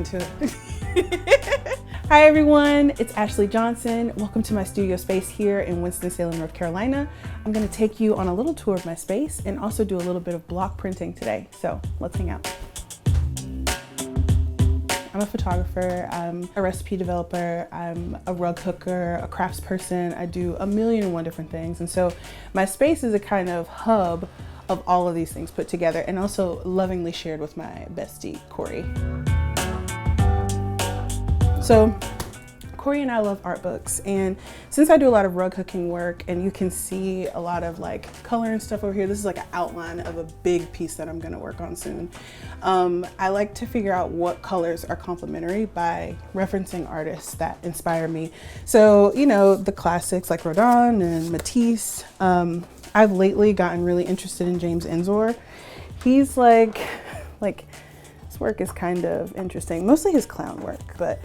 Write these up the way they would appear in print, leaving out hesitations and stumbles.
into it. Hi everyone, it's Ashley Johnson. Welcome to my studio space here in Winston-Salem, North Carolina. I'm gonna take you on a little tour of my space and also do a little bit of block printing today. So let's hang out. I'm a photographer, I'm a recipe developer, I'm a rug hooker, a crafts person. I do a million and one different things. And so my space is a kind of hub of all of these things put together and also lovingly shared with my bestie, Corey. So Corey and I love art books, and since I do a lot of rug hooking work and you can see a lot of like color and stuff over here, this is like an outline of a big piece that I'm gonna work on soon. I like to figure out what colors are complementary by referencing artists that inspire me. So, you know, the classics like Rodin and Matisse. I've lately gotten really interested in James Ensor. He's like his work is kind of interesting, mostly his clown work, but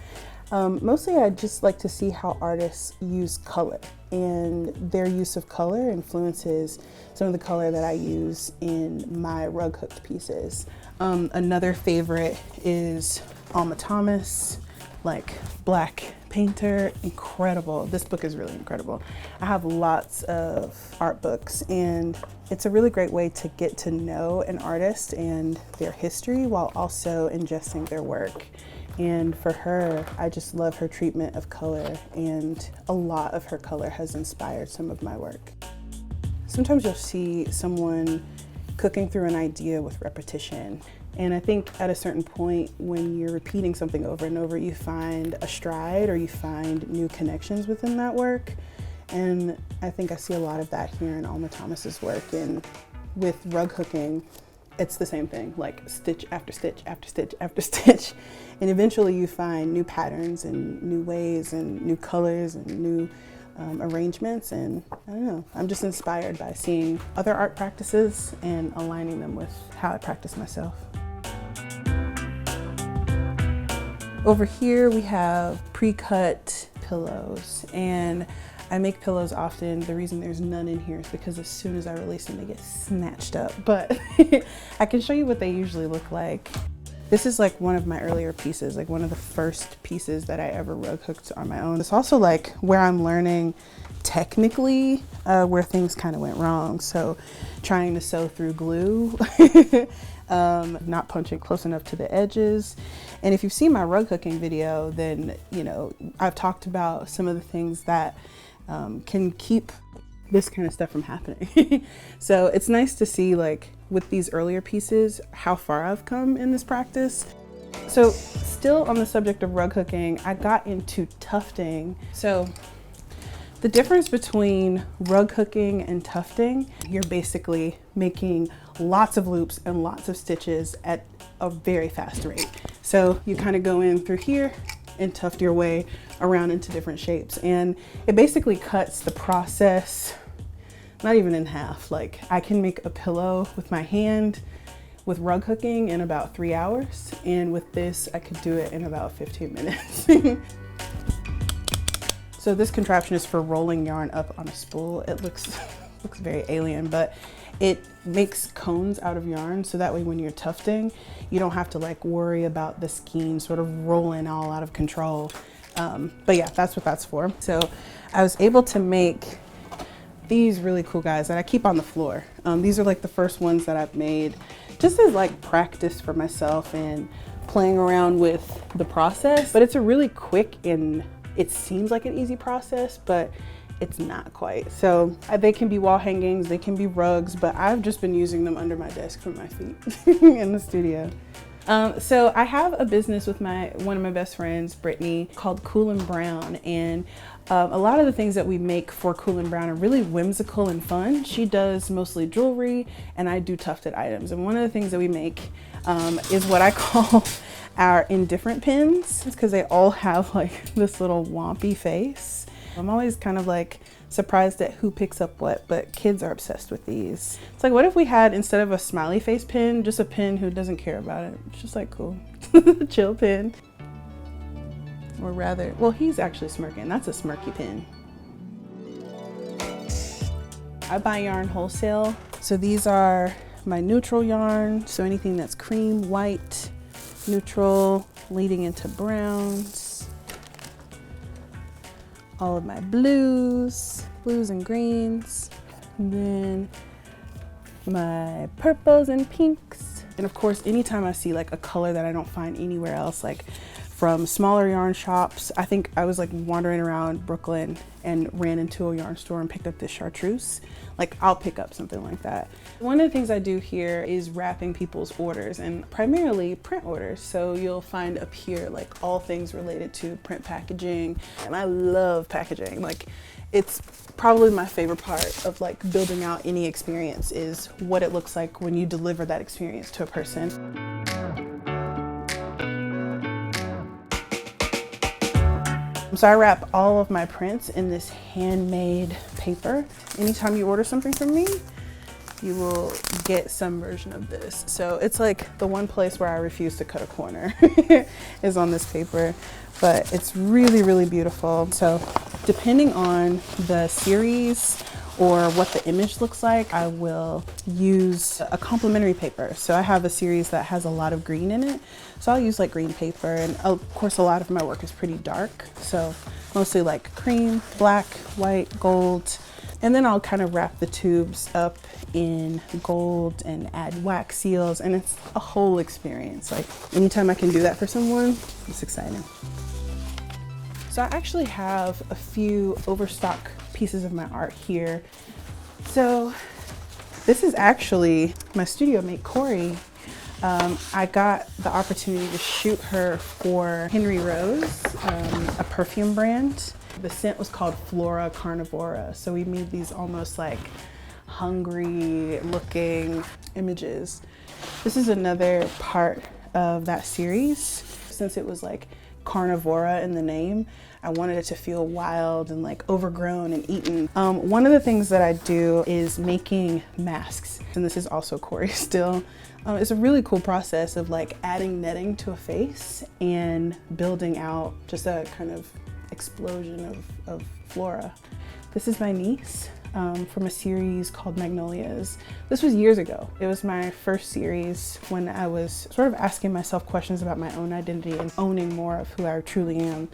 mostly I just like to see how artists use color, and their use of color influences some of the color that I use in my rug hooked pieces. Another favorite is Alma Thomas, like black painter, incredible. This book is really incredible. I have lots of art books, and it's a really great way to get to know an artist and their history while also ingesting their work. And for her, I just love her treatment of color, and a lot of her color has inspired some of my work. Sometimes you'll see someone cooking through an idea with repetition. And I think at a certain point when you're repeating something over and over, you find a stride or you find new connections within that work. And I think I see a lot of that here in Alma Thomas's work. And with rug hooking, it's the same thing, like stitch after stitch after stitch after stitch. And eventually you find new patterns and new ways and new colors and new arrangements. And I don't know, I'm just inspired by seeing other art practices and aligning them with how I practice myself. Over here we have pre-cut pillows, and I make pillows often. The reason there's none in here is because as soon as I release them, they get snatched up. But I can show you what they usually look like. This is like one of my earlier pieces, like one of the first pieces that I ever rug hooked on my own. It's also like where I'm learning technically where things kind of went wrong. So trying to sew through glue, not punching close enough to the edges. And if you've seen my rug hooking video, then, you know, I've talked about some of the things that can keep this kind of stuff from happening. So it's nice to see, like, with these earlier pieces, how far I've come in this practice. So still on the subject of rug hooking, I got into tufting. So the difference between rug hooking and tufting, you're basically making lots of loops and lots of stitches at a very fast rate. So you kind of go in through here and tuft your way around into different shapes. And it basically cuts the process, not even in half. Like, I can make a pillow with my hand with rug hooking in about 3 hours. And with this, I could do it in about 15 minutes. So this contraption is for rolling yarn up on a spool. It looks very alien, but it makes cones out of yarn, so that way when you're tufting, you don't have to like worry about the skein sort of rolling all out of control. But yeah, that's what that's for. So I was able to make these really cool guys that I keep on the floor. These are like the first ones that I've made just as like practice for myself and playing around with the process. But it's a really quick, and it seems like an easy process, but it's not quite. So they can be wall hangings, they can be rugs, but I've just been using them under my desk for my feet in the studio. So I have a business with one of my best friends, Brittany, called Cool and Brown, and a lot of the things that we make for Cool and Brown are really whimsical and fun. She does mostly jewelry, and I do tufted items. And one of the things that we make is what I call our indifferent pins. It's because they all have like this little wompy face. I'm always kind of like surprised at who picks up what, but kids are obsessed with these. It's like, what if we had, instead of a smiley face pin, just a pin who doesn't care about it? It's just like, cool, chill pin. Or rather, well, he's actually smirking. That's a smirky pin. I buy yarn wholesale. So these are my neutral yarn. So anything that's cream, white, neutral leading into browns, all of my blues and greens, and then my purples and pinks. And of course, anytime I see like a color that I don't find anywhere else, like from smaller yarn shops, I think I was like wandering around Brooklyn and ran into a yarn store and picked up this chartreuse. Like, I'll pick up something like that. One of the things I do here is wrapping people's orders, and primarily print orders. So you'll find up here like all things related to print packaging. And I love packaging. Like, it's probably my favorite part of like building out any experience is what it looks like when you deliver that experience to a person. So I wrap all of my prints in this handmade paper. Anytime you order something from me, you will get some version of this. So it's like the one place where I refuse to cut a corner is on this paper, but it's really, really beautiful. So depending on the series or what the image looks like, I will use a complementary paper. So I have a series that has a lot of green in it. So I'll use like green paper, and of course a lot of my work is pretty dark. So mostly like cream, black, white, gold. And then I'll kind of wrap the tubes up in gold and add wax seals, and it's a whole experience. Like, anytime I can do that for someone, it's exciting. So I actually have a few overstock pieces of my art here. So this is actually my studio mate, Corey. I got the opportunity to shoot her for Henry Rose, a perfume brand. The scent was called Flora Carnivora. So we made these almost like hungry looking images. This is another part of that series. Since it was like carnivora in the name, I wanted it to feel wild and like overgrown and eaten. One of the things that I do is making masks, and this is also Corey still. It's a really cool process of like adding netting to a face and building out just a kind of explosion of flora. This is my niece from a series called Magnolias. This was years ago. It was my first series when I was sort of asking myself questions about my own identity and owning more of who I truly am.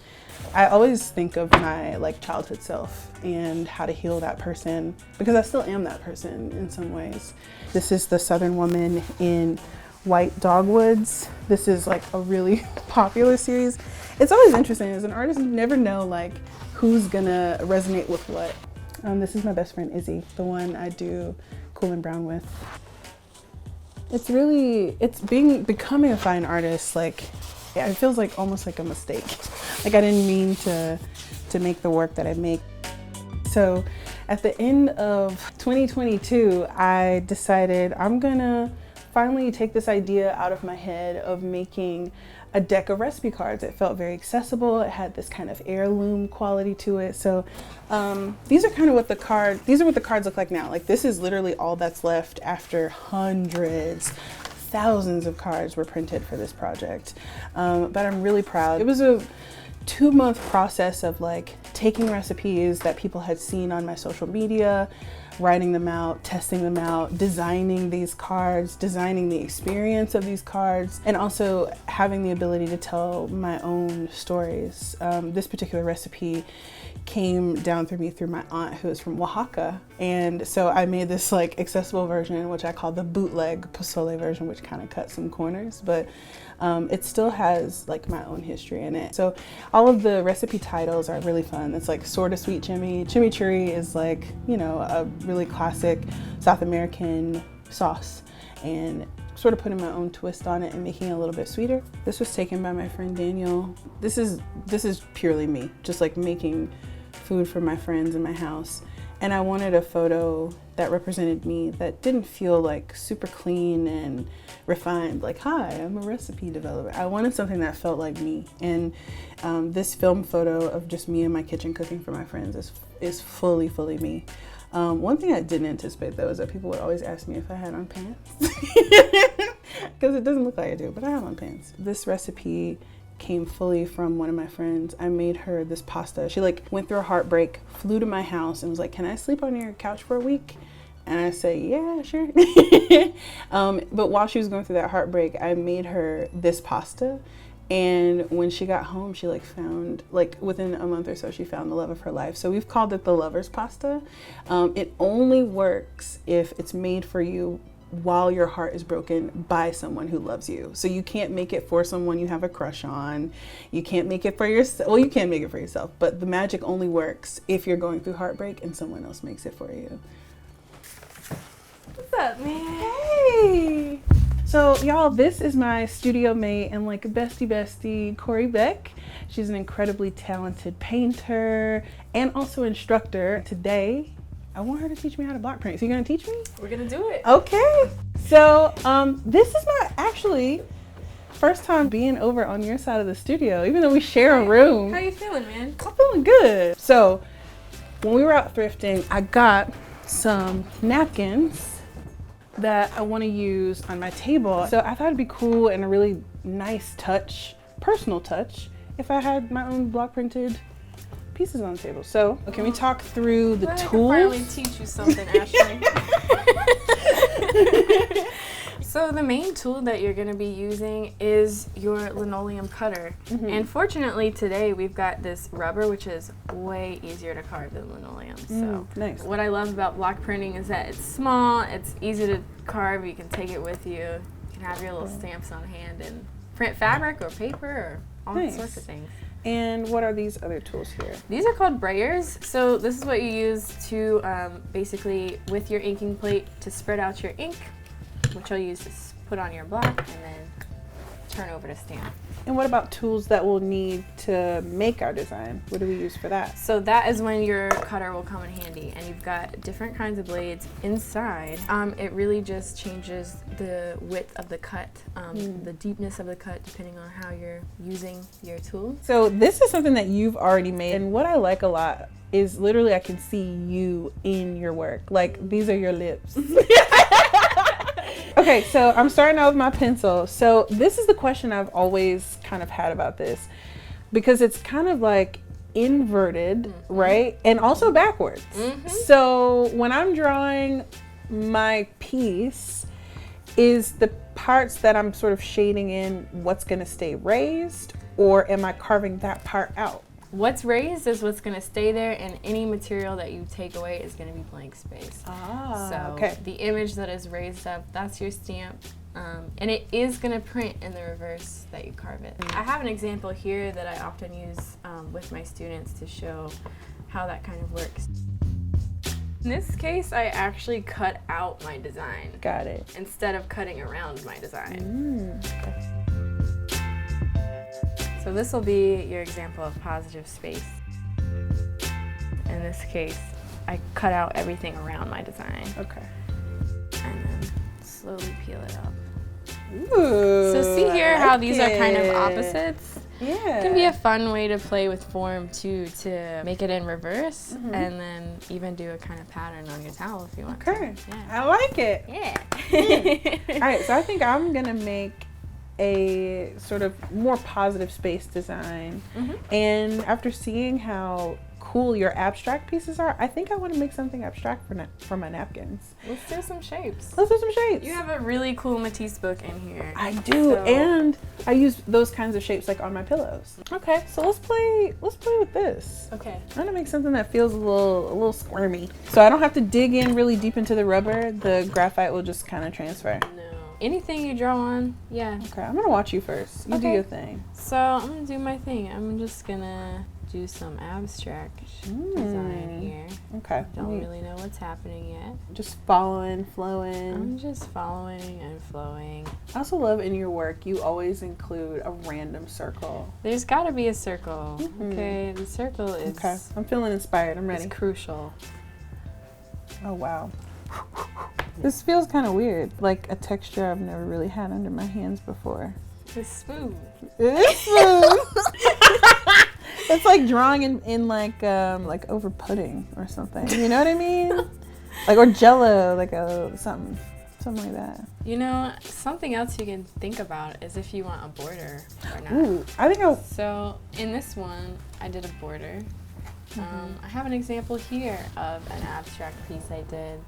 I always think of my like childhood self and how to heal that person, because I still am that person in some ways. This is the Southern Woman in White Dogwoods. This is like a really popular series. It's always interesting as an artist, you never know like who's gonna resonate with what. This is my best friend Izzy, the one I do Cool and Brown with. It's becoming a fine artist, like it feels like almost like a mistake. Like I didn't mean to make the work that I make. So at the end of 2022, I decided I'm gonna finally take this idea out of my head of making a deck of recipe cards. It felt very accessible. It had this kind of heirloom quality to it. So these are what the cards look like now. Like, this is literally all that's left after hundreds, thousands of cards were printed for this project. But I'm really proud. It was a 2-month process of like taking recipes that people had seen on my social media, writing them out, testing them out, designing these cards, designing the experience of these cards, and also having the ability to tell my own stories. This particular recipe came down through me through my aunt, who is from Oaxaca. And so I made this like accessible version, which I call the bootleg pozole version, which kind of cut some corners, but it still has like my own history in it. So all of the recipe titles are really fun. It's like Sorta Sweet Chimi. Chimichurri is like, you know, a really classic South American sauce, and sort of putting my own twist on it and making it a little bit sweeter. This was taken by my friend Daniel. This is purely me, just like making food for my friends in my house. And I wanted a photo that represented me, that didn't feel like super clean and refined, like, hi, I'm a recipe developer. I wanted something that felt like me. And this film photo of just me in my kitchen cooking for my friends is fully me. One thing I didn't anticipate though is that people would always ask me if I had on pants. Because it doesn't look like I do, but I have on pants. This recipe came fully from one of my friends. I made her this pasta. She like went through a heartbreak, flew to my house and was like, can I sleep on your couch for a week? And I say, yeah, sure. But while she was going through that heartbreak, I made her this pasta. And when she got home, she like found, like within a month or so, she found the love of her life. So we've called it the lover's pasta. It only works if it's made for you while your heart is broken by someone who loves you. So you can't make it for someone you have a crush on. You can't make it for yourself. Well, you can make it for yourself, but the magic only works if you're going through heartbreak and someone else makes it for you. What's up, man? Hey! So y'all, this is my studio mate and like bestie, Corey Beck. She's an incredibly talented painter and also instructor. Today, I want her to teach me how to block print. So you gonna teach me? We're gonna do it. Okay. So this is my actually first time being over on your side of the studio, even though we share a room. How you feeling, man? I'm feeling good. So when we were out thrifting, I got some napkins that I want to use on my table. So I thought it'd be cool and a really nice touch, personal touch, if I had my own block printed pieces on the table. So can we talk through the tools? I can finally teach you something, Ashley. So the main tool that you're going to be using is your linoleum cutter. And fortunately today we've got this rubber, which is way easier to carve than linoleum. So nice. What I love about block printing is that it's small, it's easy to carve, you can take it with you, you can have your little stamps on hand and print fabric or paper or all sorts of things. And what are these other tools here? These are called brayers. So this is what you use to basically, with your inking plate, to spread out your ink, which you'll use to put on your block and then turn over to stamp. And what about tools that we'll need to make our design? What do we use for that? So that is when your cutter will come in handy, and you've got different kinds of blades inside. It really just changes the width of the cut, the deepness of the cut, depending on how you're using your tool. So this is something that you've already made, and what I like a lot is literally I can see you in your work. Like, these are your lips. Okay, so I'm starting out with my pencil. So this is the question I've always kind of had about this, because it's kind of like inverted, right? And also backwards. So when I'm drawing my piece, is the parts that I'm sort of shading in what's gonna stay raised, or am I carving that part out? What's raised is what's going to stay there, and any material that you take away is going to be blank space. So the image that is raised up, that's your stamp, and it is going to print in the reverse that you carve it. I have an example here that I often use with my students to show how that kind of works. In this case, I actually cut out my design. Got it. Instead of cutting around my design. So this will be your example of positive space. In this case, I cut out everything around my design. Okay. And then slowly peel it up. Ooh, so see here how like these are kind of opposites? Yeah. It can be a fun way to play with form too, to make it in reverse and then even do a kind of pattern on your towel if you want to. Yeah. I like it. Yeah. All right, so I think I'm gonna make a sort of more positive space design. And after seeing how cool your abstract pieces are, I think I want to make something abstract for my napkins. Let's do some shapes. Let's do some shapes. You have a really cool Matisse book in here. I do, and I use those kinds of shapes like on my pillows. Okay, so let's play with this. Okay. I'm gonna make something that feels a little squirmy. So I don't have to dig in really deep into the rubber. The graphite will just kind of transfer. No. Anything you draw on, yeah. Okay, I'm gonna watch you first. You do your thing. So I'm gonna do my thing. I'm just gonna do some abstract design here. Okay. Don't really know what's happening yet. Just following, flowing. I'm just following and flowing. I also love in your work, you always include a random circle. There's gotta be a circle. Okay, the circle is... Okay, I'm feeling inspired. I'm ready. It's crucial. Oh, wow. This feels kind of weird, like a texture I've never really had under my hands before. It's smooth. It is smooth. It's like drawing in like over pudding or something. You know what I mean? Like, or Jello, like something like that. You know, something else you can think about is if you want a border or not. Ooh, I think So in this one, I did a border. I have an example here of an abstract piece I did.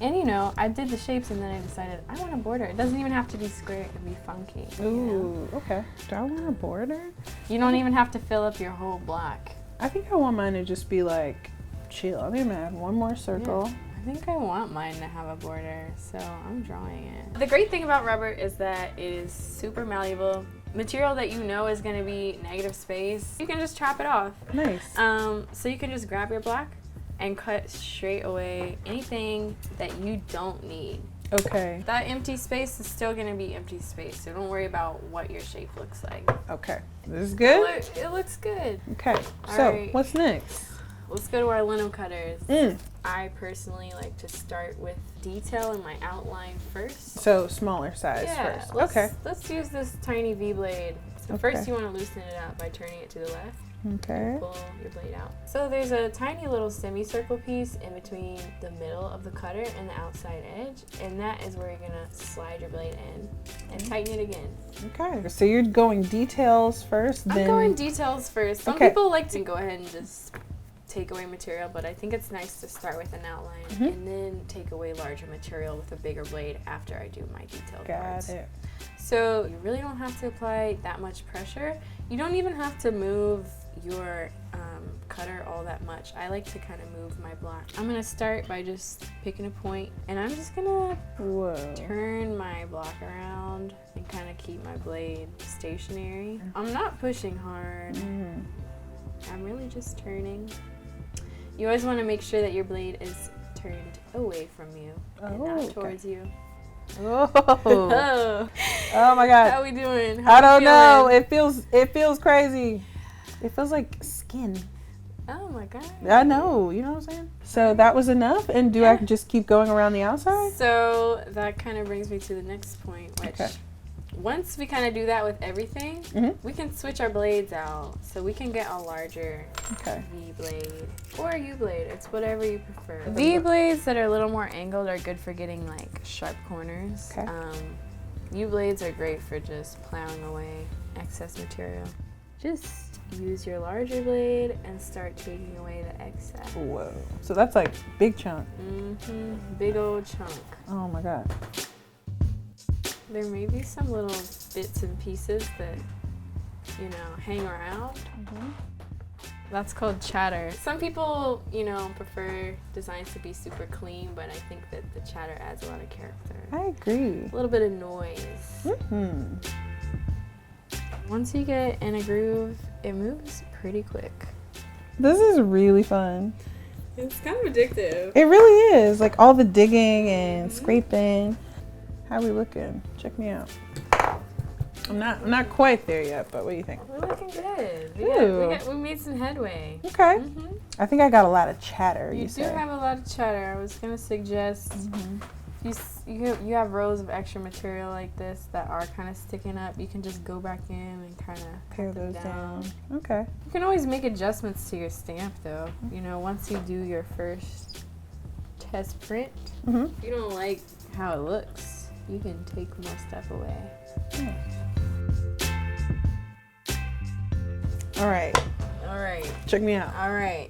And you know, I did the shapes and then I decided I want a border. It doesn't even have to be square, it can be funky. Ooh, okay. Do I want a border? You don't even have to fill up your whole block. I think I want mine to just be like chill. I'm gonna add one more circle. Yeah. I think I want mine to have a border, so I'm drawing it. The great thing about rubber is that it is super malleable. Material that you know is gonna be negative space, you can just chop it off. Nice. So you can just grab your block and cut straight away anything that you don't need. Okay. That empty space is still gonna be empty space, so don't worry about what your shape looks like. Okay. This is good? It looks good. Okay. All so right. What's next? Let's go to our lino cutters. I personally like to start with detail in my outline first. So smaller size first. Okay. Let's use this tiny V blade. So Okay. first you want to loosen it up by turning it to the left. Okay. Pull your blade out. So there's a tiny little semicircle piece in between the middle of the cutter and the outside edge, and that is where you're gonna slide your blade in and tighten it again. Okay. So you're going details first, I'm then going details first. Some people like to go ahead and just take away material, but I think it's nice to start with an outline and then take away larger material with a bigger blade after I do my detailed parts. Got it. So you really don't have to apply that much pressure. You don't even have to move your cutter all that much. I like to kind of move my block. I'm gonna start by just picking a point, and I'm just gonna turn my block around and kind of keep my blade stationary. I'm not pushing hard. I'm really just turning. You always want to make sure that your blade is turned away from you and not towards you. Oh my God. How we doing? I don't know. It feels crazy. It feels like skin. Oh my God. I know. You know what I'm saying? So that was enough. And do I just keep going around the outside? So that kind of brings me to the next point, which once we kind of do that with everything, we can switch our blades out. So we can get a larger V blade or U blade. It's whatever you prefer. V blades that are a little more angled are good for getting like sharp corners. U blades are great for just plowing away excess material. Just use your larger blade and start taking away the excess. Whoa. So that's like big chunk. Big old chunk. Oh my God. There may be some little bits and pieces that, you know, hang around. That's called chatter. Some people, you know, prefer designs to be super clean, but I think that the chatter adds a lot of character. I agree. A little bit of noise. Once you get in a groove, it moves pretty quick. This is really fun. It's kind of addictive. It really is. Like all the digging and scraping. How we looking? Check me out. I'm not quite there yet, but what do you think? We're looking good. We made some headway. Okay. I think I got a lot of chatter. You do have a lot of chatter. I was gonna suggest you have rows of extra material like this that are kind of sticking up. You can just go back in and kind of pare those down. Okay. You can always make adjustments to your stamp though. You know, once you do your first test print, if you don't like how it looks, you can take more stuff away. All right. Check me out. All right.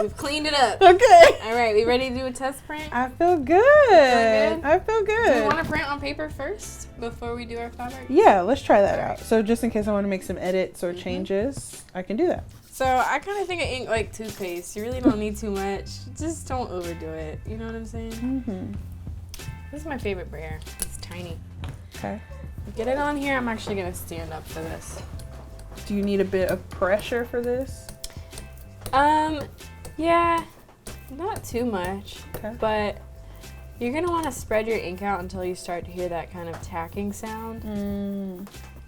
We've cleaned it up. Okay. All right. We ready to do a test print? I feel good. I feel Do good. you want to print on paper first before we do our fabric? Yeah, let's try that out. So just in case I want to make some edits or changes, I can do that. So I kind of think of ink like toothpaste. You really don't need too much. Just don't overdo it. You know what I'm saying? This is my favorite brayer. It's tiny. Okay. Get it on here. I'm actually going to stand up for this. Do you need a bit of pressure for this? Yeah, not too much, but you're gonna want to spread your ink out until you start to hear that kind of tacking sound.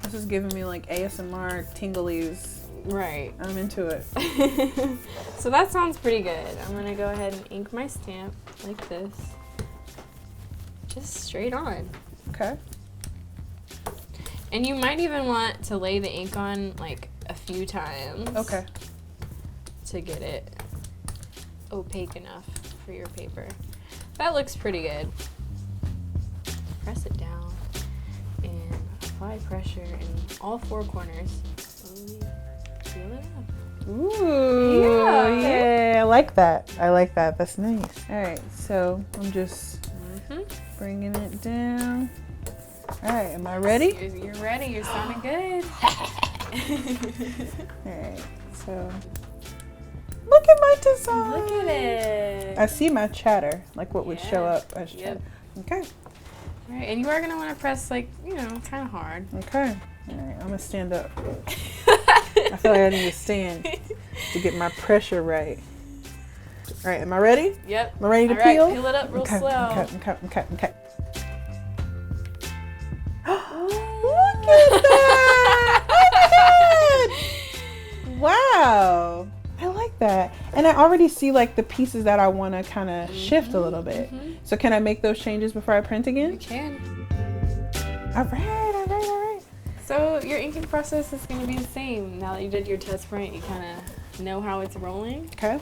This is giving me like ASMR tinglies. Right. I'm into it. So that sounds pretty good. I'm gonna go ahead and ink my stamp like this. Just straight on. Okay. And you might even want to lay the ink on like a few times. Okay. To get it opaque enough for your paper. That looks pretty good. Press it down and apply pressure in all four corners. Slowly peel it up. Ooh, yeah, like that. I like that. That's nice. All right, so I'm just bringing it down. All right, am I ready? You're ready. You're sounding good. All right, so look at my design. Look at it. I see my chatter, like what would show up as chatter. Okay. All right, and you are gonna want to press like, you know, kind of hard. Okay. All right, I'm gonna stand up. I feel like I need to stand to get my pressure right. All right, am I ready? Yep. Am I ready to All right, peel? peel it up real slow. Okay. Look at that! Oh my God! Wow. I like that. And I already see like the pieces that I want to kind of shift a little bit. So can I make those changes before I print again? You can. All right. So your inking process is going to be the same. Now that you did your test print, you kind of know how it's rolling. Okay.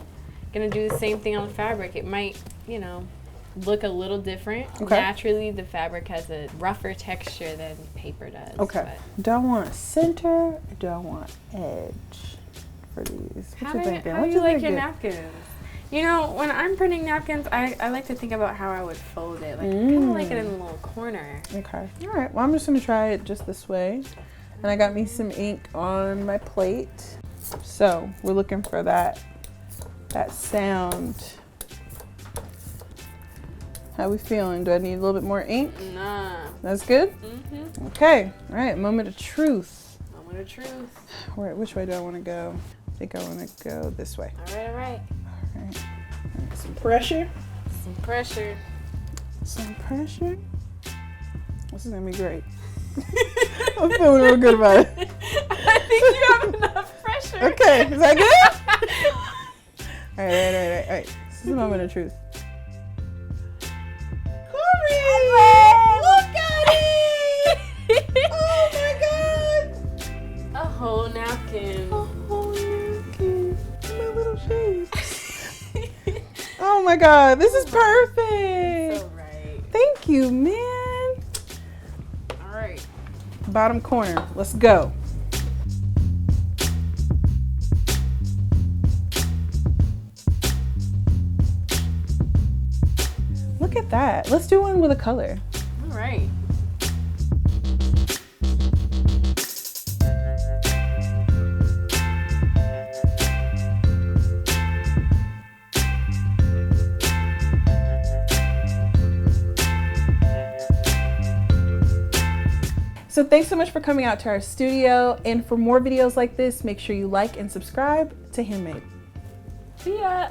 Going to do the same thing on the fabric. It might, you know, look a little different. Okay. Naturally, the fabric has a rougher texture than paper does. Okay. Do I want center or do I want edge for these? How do you like your napkins? You know, when I'm printing napkins, I like to think about how I would fold it. Like, I kind of like it in a little corner. Okay. All right. Well, I'm just going to try it just this way. And I got me some ink on my plate. So we're looking for that sound. How we feeling? Do I need a little bit more ink? Nah. That's good? Okay. All right. Moment of truth. Moment of truth. Which way do I want to go? I think I want to go this way. All right. All right. Some pressure. Some pressure. Some pressure. This is going to be great. I'm feeling real good about it. I think you have enough pressure. Okay. Is that good? All right. This is the moment of truth. Look at it! Oh my God! A whole napkin. A whole napkin. My little shapes. Oh my God, this is perfect. So right. Thank you, man. All right. Bottom corner. Let's go. Look at that. Let's do one with a color. All right. So thanks so much for coming out to our studio. And for more videos like this, make sure you like and subscribe to Handmade. See ya.